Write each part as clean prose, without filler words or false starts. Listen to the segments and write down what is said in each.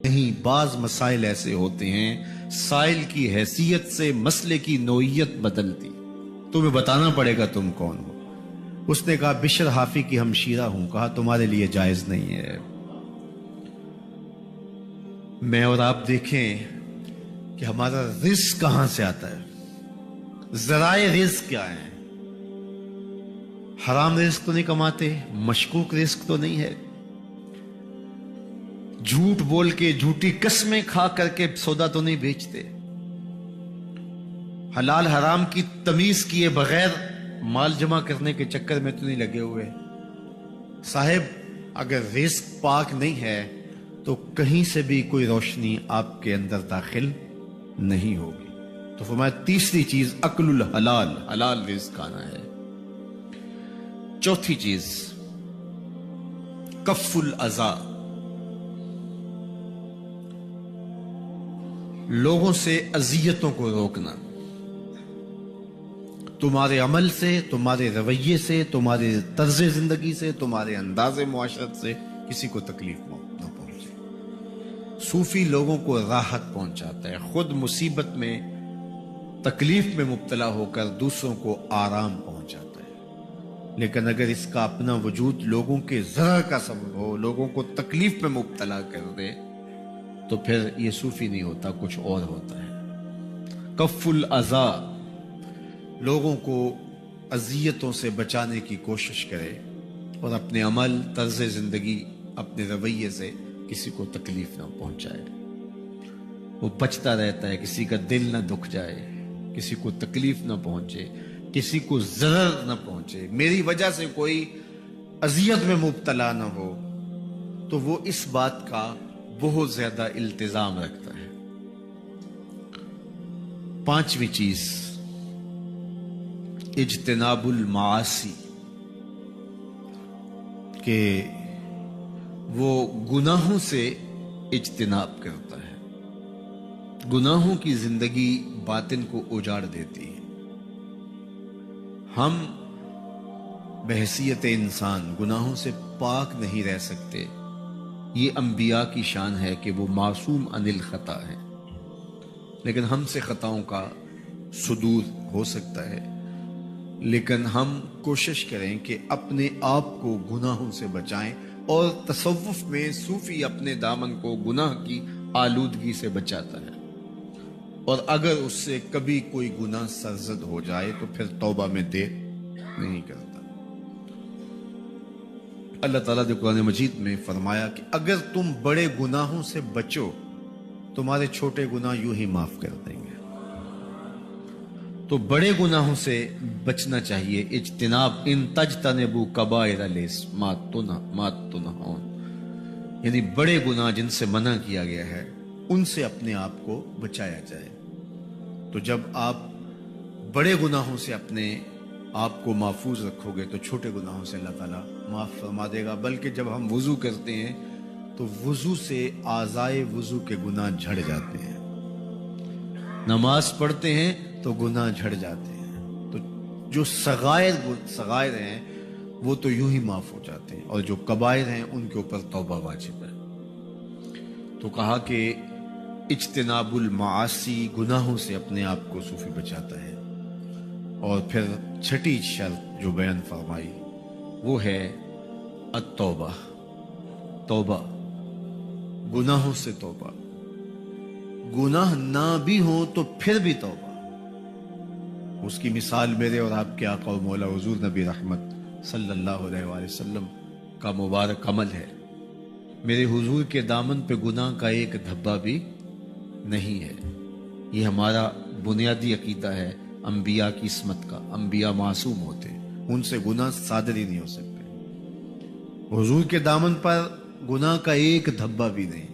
نہیں، بعض مسائل ایسے ہوتے ہیں سائل کی حیثیت سے مسئلے کی نوعیت بدلتی، تمہیں بتانا پڑے گا تم کون ہو۔ اس نے کہا بشر حافی کی ہمشیرہ ہوں۔ کہا تمہارے لیے جائز نہیں ہے۔ میں اور آپ دیکھیں کہ ہمارا رزق کہاں سے آتا ہے، ذرائع رزق کیا ہیں۔ حرام رزق تو نہیں کماتے، مشکوک رزق تو نہیں ہے، جھوٹ بول کے جھوٹی قسمیں کھا کر کے سودا تو نہیں بیچتے، حلال حرام کی تمیز کیے بغیر مال جمع کرنے کے چکر میں تو نہیں لگے ہوئے۔ صاحب اگر رزق پاک نہیں ہے تو کہیں سے بھی کوئی روشنی آپ کے اندر داخل نہیں ہوگی۔ تو فرمایا تیسری چیز اکل الحلال، حلال رزق کھانا ہے۔ چوتھی چیز کف الاذی، لوگوں سے اذیتوں کو روکنا، تمہارے عمل سے، تمہارے رویے سے، تمہارے طرز زندگی سے، تمہارے انداز معاشرت سے کسی کو تکلیف نہ پہنچے۔ صوفی لوگوں کو راحت پہنچاتا ہے، خود مصیبت میں تکلیف میں مبتلا ہو کر دوسروں کو آرام پہنچاتا ہے۔ لیکن اگر اس کا اپنا وجود لوگوں کے ضرر کا سبب ہو، لوگوں کو تکلیف میں مبتلا کر دے، تو پھر یہ صوفی نہیں ہوتا، کچھ اور ہوتا ہے۔ کف الاذی، لوگوں کو اذیتوں سے بچانے کی کوشش کرے اور اپنے عمل، طرز زندگی، اپنے رویے سے کسی کو تکلیف نہ پہنچائے۔ وہ بچتا رہتا ہے، کسی کا دل نہ دکھ جائے، کسی کو تکلیف نہ پہنچے، کسی کو ضرر نہ پہنچے، میری وجہ سے کوئی اذیت میں مبتلا نہ ہو، تو وہ اس بات کا بہت زیادہ التزام رکھتا ہے۔ پانچویں چیز اجتناب المعاصی، کہ وہ گناہوں سے اجتناب کرتا ہے۔ گناہوں کی زندگی باطن کو اجاڑ دیتی ہے۔ ہم بحیثیت انسان گناہوں سے پاک نہیں رہ سکتے۔ یہ انبیاء کی شان ہے کہ وہ معصوم عن الخطا ہے، لیکن ہم سے خطاؤں کا صدور ہو سکتا ہے۔ لیکن ہم کوشش کریں کہ اپنے آپ کو گناہوں سے بچائیں، اور تصوف میں صوفی اپنے دامن کو گناہ کی آلودگی سے بچاتا ہے، اور اگر اس سے کبھی کوئی گناہ سرزد ہو جائے تو پھر توبہ میں دیر نہیں کرتا۔ اللہ تعالیٰ نے قرآن مجید میں فرمایا کہ اگر تم بڑے گناہوں سے بچو، تمہارے چھوٹے گناہ یوں ہی معاف کر دیں گے۔ تو بڑے گناہوں سے بچنا چاہیے۔ اجتناب ان تجتنبوا کبائر الاسم ما تنہون، یعنی بڑے گناہ جن سے منع کیا گیا ہے ان سے اپنے آپ کو بچایا جائے۔ تو جب آپ بڑے گناہوں سے اپنے آپ کو محفوظ رکھو گے تو چھوٹے گناہوں سے اللہ تعالیٰ معاف فرما دے گا۔ بلکہ جب ہم وضو کرتے ہیں تو وضو سے اعضائے وضو کے گناہ جھڑ جاتے ہیں، نماز پڑھتے ہیں تو گناہ جھڑ جاتے ہیں۔ تو جو صغائر ہیں وہ تو یوں ہی معاف ہو جاتے ہیں، اور جو کبائر ہیں ان کے اوپر توبہ واجب ہے۔ تو کہا کہ اجتناب المعاصی، گناہوں سے اپنے آپ کو صوفی بچاتا ہے۔ اور پھر چھٹی شرط جو بیان فرمائی وہ ہے التوبہ، توبہ، گناہوں سے توبہ، گناہ نہ بھی ہوں تو پھر بھی توبہ۔ اس کی مثال میرے اور آپ کے آقا و مولا حضور نبی رحمت صلی اللہ علیہ وآلہ وسلم کا مبارک عمل ہے۔ میرے حضور کے دامن پہ گناہ کا ایک دھبا بھی نہیں ہے۔ یہ ہمارا بنیادی عقیدہ ہے انبیاء کی عصمت کا۔ انبیاء معصوم ہوتے، ان سے گناہ صادر ہی نہیں ہو سکتے۔ حضور کے دامن پر گناہ کا ایک دھبا بھی نہیں،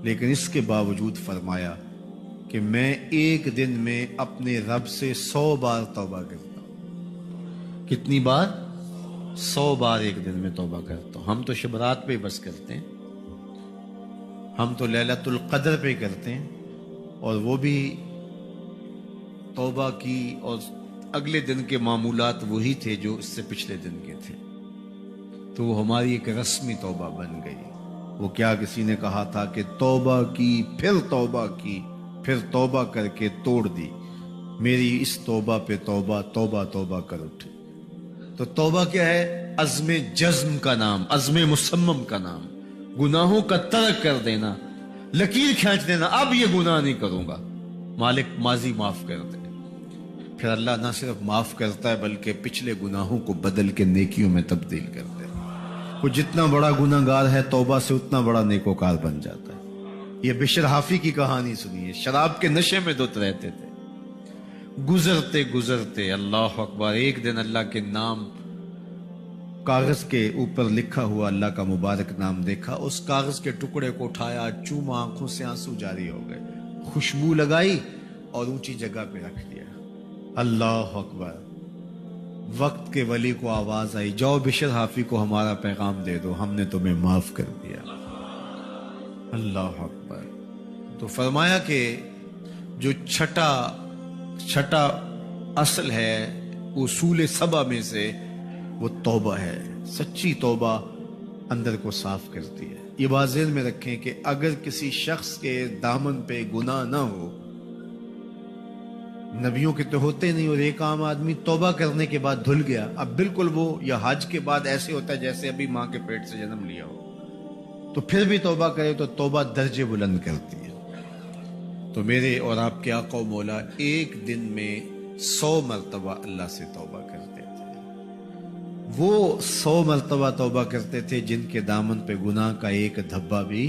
لیکن اس کے باوجود فرمایا کہ میں ایک دن میں اپنے رب سے 100 بار توبہ کرتا ہوں۔ کتنی بار؟ 100 بار ایک دن میں توبہ کرتا ہوں۔ ہم تو شب رات پہ بس کرتے ہیں، ہم تو لیلۃ القدر پہ کرتے ہیں، اور وہ بھی توبہ کی، اور اگلے دن کے معمولات وہی تھے جو اس سے پچھلے دن کے تھے۔ تو وہ ہماری ایک رسمی توبہ بن گئی۔ वो क्या किसी ने कहा था कि तौबा की, फिर तौबा की, फिर तौबा करके तोड़ दी, मेरी इस तौबा पे तौबा, तौबा तौबा कर उठी। तो तौबा क्या है? अज़्म जज़्म का नाम, अज़्म मुसम्मम का नाम, गुनाहों का तर्क कर देना, लकीर खींच देना, अब ये गुनाह नहीं करूंगा, मालिक माजी माफ कर दे। फिर अल्लाह ना सिर्फ माफ करता है बल्कि पिछले गुनाहों को बदल के नेकियों में तब्दील कर दे। वो जितना बड़ा गुनाहगार है तौबा से उतना बड़ा नेकोकार बन जाता है। ये बिशर हाफी की कहानी सुनिए। शराब के नशे में धुत रहते थे, गुजरते गुजरते अल्लाह अकबर, एक दिन अल्लाह के नाम कागज के ऊपर लिखा हुआ अल्लाह का मुबारक नाम देखा, उस कागज के टुकड़े को उठाया, चूमा, आंखों से आंसू जारी हो गए, खुशबू लगाई और ऊंची जगह पे रख दिया। अल्लाह अकबर। वक्त के वली को आवाज आई, जाओ बिशर हाफी को हमारा पैगाम दे दो, हमने तुम्हें माफ कर दिया। अल्लाह अकबर। तो फरमाया कि जो छठा असल है उसूल सबा में से वो तौबा है। सच्ची तौबा अंदर को साफ करती है। ये बात ज़हन में रखें कि अगर किसी शख्स के दामन पे गुनाह ना हो, नबियों के तो होते नहीं, और एक आम आदमी तौबा करने के बाद धुल गया, अब बिल्कुल वो या हज के बाद ऐसे होता है जैसे अभी माँ के पेट से जन्म लिया हो, तो फिर भी तौबा करे तो तौबा दर्जे बुलंद करती है। तो मेरे और आपके आका मौला एक दिन में 100 मरतबा अल्लाह से तौबा करते थे। वो 100 मरतबा तौबा करते थे जिनके दामन पे गुनाह का एक धब्बा भी,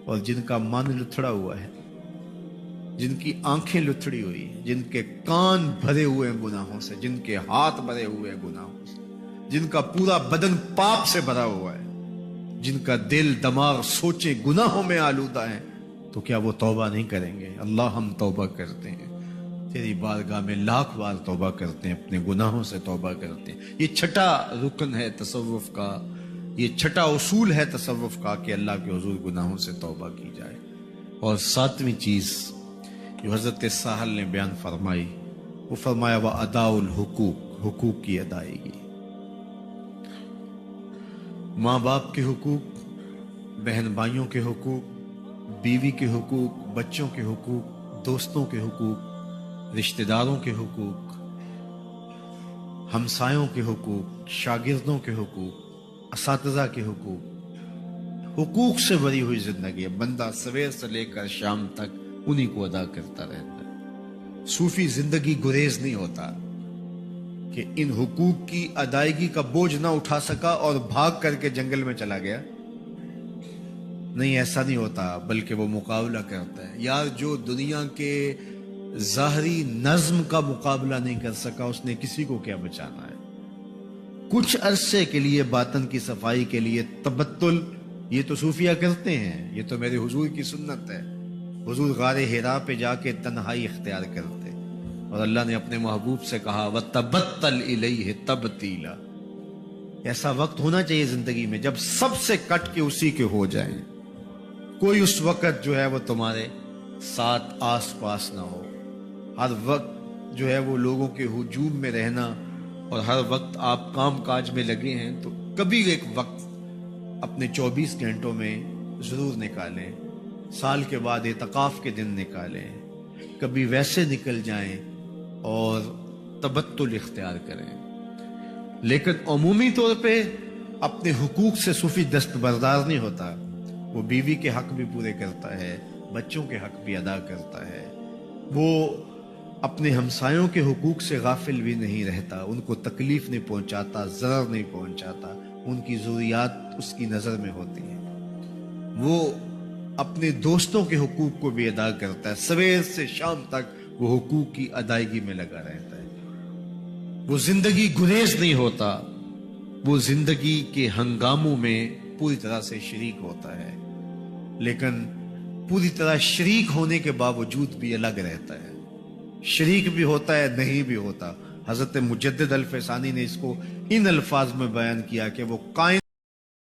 और जिनका मन लुथड़ा हुआ है, जिनकी आंखें लुथड़ी हुई, जिनके कान भरे हुए हैं गुनाहों से, जिनके हाथ भरे हुए हैं गुनाहों से, जिनका पूरा बदन पाप से भरा हुआ है, जिनका दिल दिमाग सोचे गुनाहों में आलूदा है, तो क्या वो तौबा नहीं करेंगे? अल्लाह हम तौबा करते हैं, तेरी बारगाह में लाख बार तौबा करते हैं, अपने गुनाहों से तौबा करते हैं। ये छठा रुकन है तसव्वुफ का, ये छठा उसूल है तसव्वुफ का कि अल्लाह के हुजूर गुनाहों से तौबा की जाए। और 7वीं चीज जो हजरत साहल ने बयान फरमाई, वो फरमाया व अदाउल हुकूक, हुकूक की अदायगी। माँ बाप के हुकूक, बहन भाइयों के हुकूक, बीवी के हुकूक, बच्चों के हुकूक, दोस्तों के हुकूक, रिश्तेदारों के हुकूक, हमसायों के हुकूक, शागिर्दों के हुकूक, असातिज़ा के हुकूक। हुकूक से भरी हुई जिंदगी है। बंदा सवेर से लेकर शाम तक उन्हीं को अदा करता रहता है। सूफी जिंदगी गुरेज नहीं होता कि इन हुकूक की अदायगी का बोझ ना उठा सका और भाग करके जंगल में चला गया। नहीं, ऐसा नहीं होता, बल्कि वो मुकाबला करता है। यार, जो दुनिया के ज़ाहरी नज्म का मुकाबला नहीं कर सका, उसने किसी को क्या बचाना है। कुछ अरसे के लिए बातन की सफाई के लिए तबत्तुल, ये तो सूफिया करते हैं, ये तो मेरे हुजूर की सुन्नत है। हुजूर गारे हिरा पे जाके तन्हाई इख्तियार करते, और अल्लाह ने अपने महबूब से कहा व तबत्तल इलैहि तबतीला। ऐसा वक्त होना चाहिए जिंदगी में जब सबसे कट के उसी के हो जाएं। कोई उस वक्त जो है वो तुम्हारे साथ आस पास ना हो। हर वक्त जो है वो लोगों के हुजूम में रहना, और हर वक्त आप काम काज में लगे हैं, तो कभी एक वक्त अपने 24 घंटों में जरूर निकालें। साल के बाद इतकाफ के दिन निकालें, कभी वैसे निकल जाएं और तबत्तुल इख्तियार करें। लेकिन अमूमी तौर पे अपने हुकूक से सूफी दस्तबरदार नहीं होता। वो बीवी के हक भी पूरे करता है, बच्चों के हक भी अदा करता है, वो अपने हमसायों के हुकूक से गाफिल भी नहीं रहता, उनको तकलीफ नहीं पहुंचाता, ज़रर नहीं पहुंचाता, उनकी ज़रूरियात उसकी नज़र में होती है। वो अपने दोस्तों के हुकूक को भी अदा करता है, सवेर से शाम तक वो हुकूक की अदायगी में लगा रहता है। वो जिंदगी गुरेज नहीं होता, वो जिंदगी के हंगामों में पूरी तरह से शरीक होता है, लेकिन पूरी तरह शरीक होने के बावजूद भी अलग रहता है। शरीक भी होता है, नहीं भी होता। हजरत मुजद्दिद अल फैसानी ने इसको इन अल्फाज में बयान किया कि वो कायन